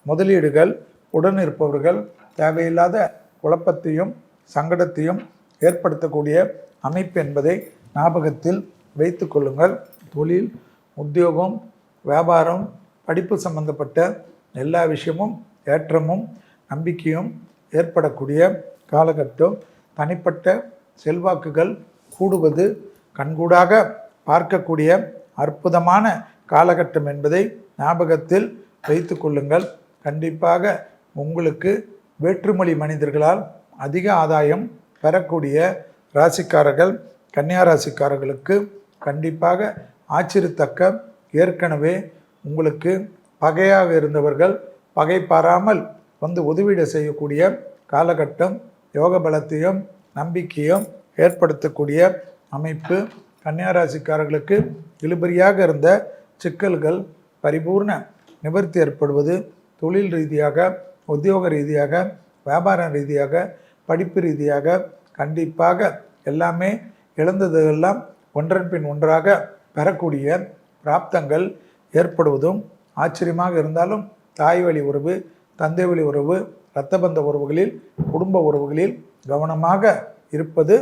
முதலீடுகள், உடன் இருப்பவர்கள் தேவையில்லாத குழப்பத்தையும் சங்கடத்தையும் ஏற்படுத்தக்கூடிய அமைப்பு என்பதை ஞாபகத்தில் வைத்து கொள்ளுங்கள். தொழில், உத்தியோகம், வியாபாரம், படிப்பு சம்பந்தப்பட்ட எல்லா விஷயமும் ஏற்றமும் நம்பிக்கையும் ஏற்படக்கூடிய காலகட்டம். தனிப்பட்ட செல்வாக்குகள் கூடுவது கண்கூடாக பார்க்கக்கூடிய அற்புதமான காலகட்டம் என்பதை ஞாபகத்தில் வைத்து கொள்ளுங்கள். கண்டிப்பாக உங்களுக்கு வேற்றுமொழி மனிதர்களால் அதிக ஆதாயம் பெறக்கூடிய ராசிக்காரர்கள், கன்னியா ராசிக்காரர்களுக்கு கண்டிப்பாக ஆச்சரியத்தக்க, ஏற்கனவே உங்களுக்கு பகையாக இருந்தவர்கள் பகை பாராமல் வந்து உதவிட செய்யக்கூடிய காலகட்டம். யோக பலத்தையும் நம்பிக்கையும் ஏற்படுத்தக்கூடிய அமைப்பு. கன்னியா ராசிக்காரர்களுக்கு இழுபறியாக இருந்த சிக்கல்கள் பரிபூர்ண நிவர்த்தி ஏற்படுவது, தொழில் ரீதியாக, உத்தியோக ரீதியாக, வியாபார ரீதியாக, படிப்பு ரீதியாக கண்டிப்பாக எல்லாமே இழந்ததெல்லாம் ஒன்றன் பின் ஒன்றாக பெறக்கூடிய பிராப்தங்கள் ஏற்படுவதும் ஆச்சரியமாக இருந்தாலும், தாய் வழி உறவு, தந்தை வழி உறவு, இரத்த பந்த உறவுகளில், குடும்ப உறவுகளில் கவனமாக இருப்பது